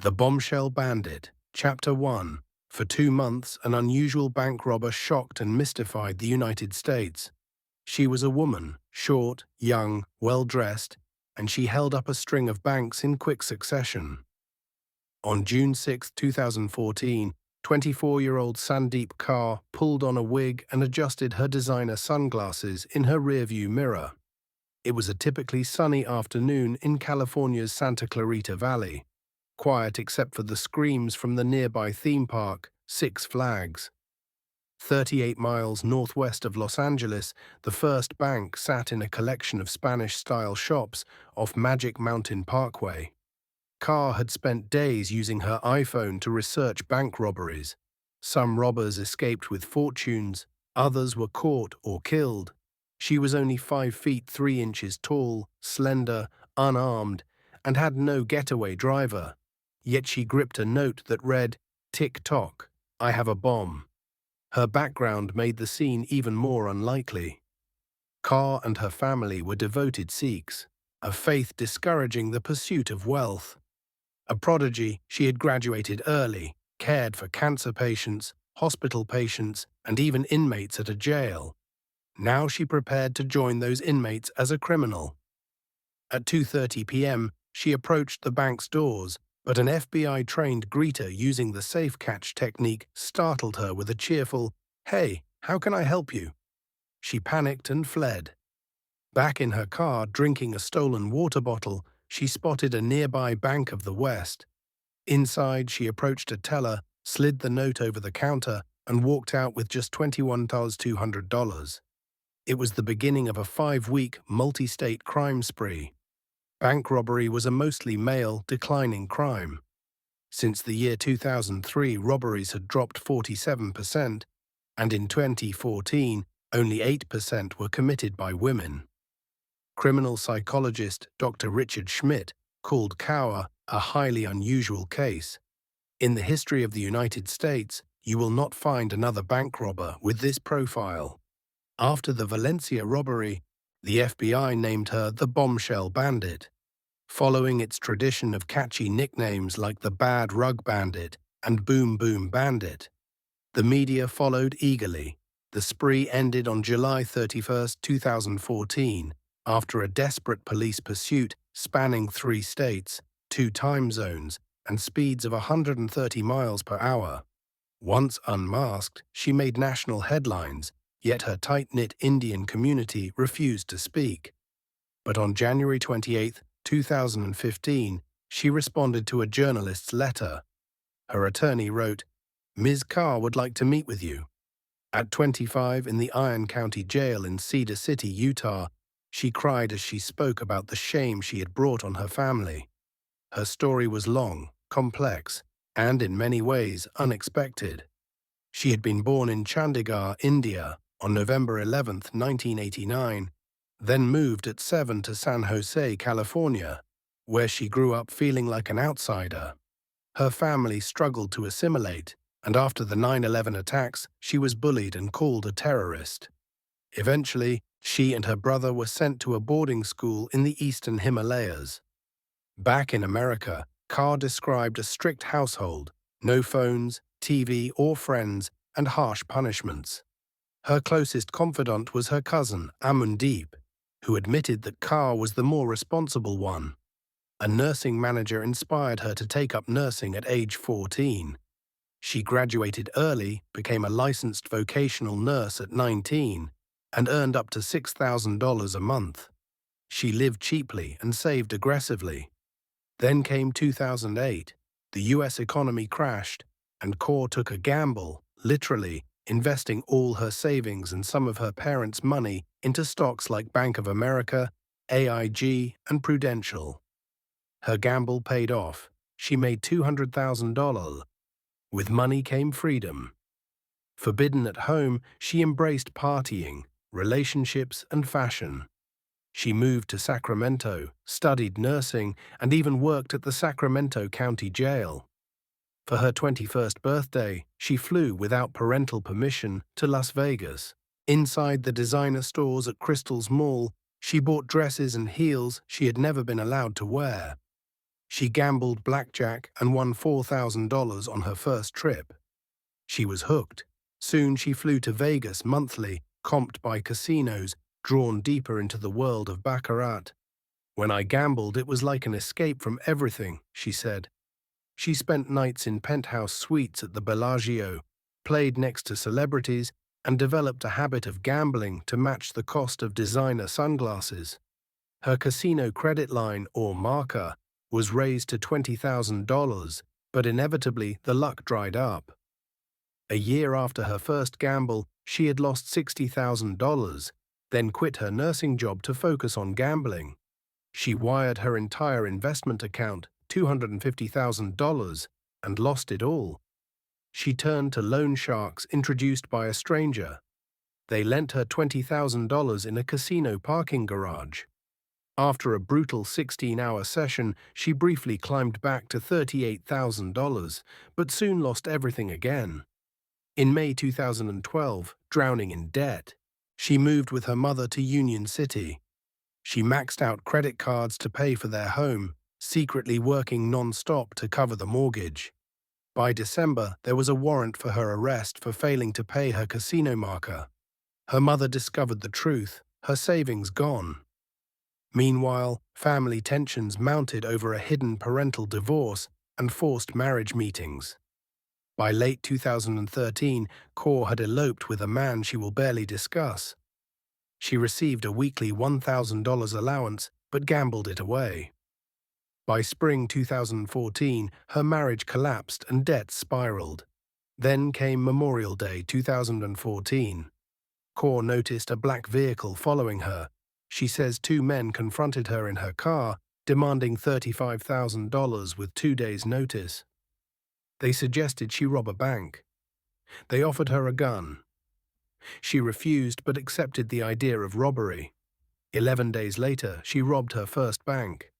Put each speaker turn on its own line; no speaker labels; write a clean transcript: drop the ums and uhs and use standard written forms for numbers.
The Bombshell Bandit, Chapter 1. For 2 months, an unusual bank robber shocked and mystified the United States. She was a woman, short, young, well-dressed, and she held up a string of banks in quick succession. On June 6, 2014, 24-year-old Sandeep Kaur pulled on a wig and adjusted her designer sunglasses in her rearview mirror. It was a typically sunny afternoon in California's Santa Clarita Valley, quiet except for the screams from the nearby theme park, Six Flags. 38 miles northwest of Los Angeles, the first bank sat in a collection of Spanish-style shops off Magic Mountain Parkway. Kaur had spent days using her iPhone to research bank robberies. Some robbers escaped with fortunes, others were caught or killed. She was only 5 feet 3 inches tall, slender, unarmed, and had no getaway driver. Yet she gripped a note that read, "Tick-tock, I have a bomb." Her background made the scene even more unlikely. Kaur and her family were devoted Sikhs, a faith discouraging the pursuit of wealth. A prodigy, she had graduated early, cared for cancer patients, hospital patients, and even inmates at a jail. Now she prepared to join those inmates as a criminal. At 2:30 p.m., she approached the bank's doors, but an FBI-trained greeter using the safe catch technique startled her with a cheerful, "Hey, how can I help you?" She panicked and fled. Back in her car, drinking a stolen water bottle, she spotted a nearby Bank of the West. Inside, she approached a teller, slid the note over the counter, and walked out with just $21,200. It was the beginning of a 5-week, multi-state crime spree. Bank robbery was a mostly male, declining crime. Since the year 2003, robberies had dropped 47%, and in 2014, only 8% were committed by women. Criminal psychologist Dr. Richard Schmidt called Kaur a highly unusual case. In the history of the United States, you will not find another bank robber with this profile. After the Valencia robbery, the FBI named her the Bombshell Bandit, following its tradition of catchy nicknames like the Bad Rug Bandit and Boom Boom Bandit. The media followed eagerly. The spree ended on July 31, 2014, after a desperate police pursuit spanning 3 states, 2 time zones, and speeds of 130 miles per hour. Once unmasked, she made national headlines, yet her tight-knit Indian community refused to speak. But on January 28, 2015, she responded to a journalist's letter. Her attorney wrote, "Ms. Kaur would like to meet with you." At 25 in the Iron County Jail in Cedar City, Utah, she cried as she spoke about the shame she had brought on her family. Her story was long, complex, and in many ways unexpected. She had been born in Chandigarh, India, on November 11, 1989, then moved at 7 to San Jose, California, where she grew up feeling like an outsider. Her family struggled to assimilate, and after the 9/11 attacks, she was bullied and called a terrorist. Eventually, she and her brother were sent to a boarding school in the eastern Himalayas. Back in America, Kaur described a strict household, no phones, TV, or friends, and harsh punishments. Her closest confidant was her cousin, Amandeep, who admitted that Kaur was the more responsible one. A nursing manager inspired her to take up nursing at age 14. She graduated early, became a licensed vocational nurse at 19, and earned up to $6,000 a month. She lived cheaply and saved aggressively. Then came 2008. The US economy crashed, and Kaur took a gamble, literally, investing all her savings and some of her parents' money into stocks like Bank of America, AIG, and Prudential. Her gamble paid off. She made $200,000. With money came freedom. Forbidden at home, she embraced partying, relationships, and fashion. She moved to Sacramento, studied nursing, and even worked at the Sacramento County Jail. For her 21st birthday, she flew without parental permission to Las Vegas. Inside the designer stores at Crystal's Mall, she bought dresses and heels she had never been allowed to wear. She gambled blackjack and won $4,000 on her first trip. She was hooked. Soon she flew to Vegas monthly, comped by casinos, drawn deeper into the world of baccarat. When I gambled, it was like an escape from everything, she said. She spent nights in penthouse suites at the Bellagio, played next to celebrities, and developed a habit of gambling to match the cost of designer sunglasses. Her casino credit line, or marker, was raised to $20,000, but inevitably the luck dried up. A year after her first gamble, she had lost $60,000, then quit her nursing job to focus on gambling. She wired her entire investment account, $250,000, and lost it all. She turned to loan sharks introduced by a stranger. They lent her $20,000 in a casino parking garage. After a brutal 16-hour session, she briefly climbed back to $38,000, but soon lost everything again. In May 2012, drowning in debt, she moved with her mother to Union City. She maxed out credit cards to pay for their home, secretly working non-stop to cover the mortgage. By December, there was a warrant for her arrest for failing to pay her casino marker. Her mother discovered the truth, her savings gone. Meanwhile, family tensions mounted over a hidden parental divorce and forced marriage meetings. By late 2013, Kaur had eloped with a man she will barely discuss. She received a weekly $1,000 allowance, but gambled it away. By spring 2014, her marriage collapsed and debts spiraled. Then came Memorial Day 2014. Kaur noticed a black vehicle following her. She says two men confronted her in her car, demanding $35,000 with 2 days' notice. They suggested she rob a bank. They offered her a gun. She refused but accepted the idea of robbery. 11 days later, she robbed her first bank.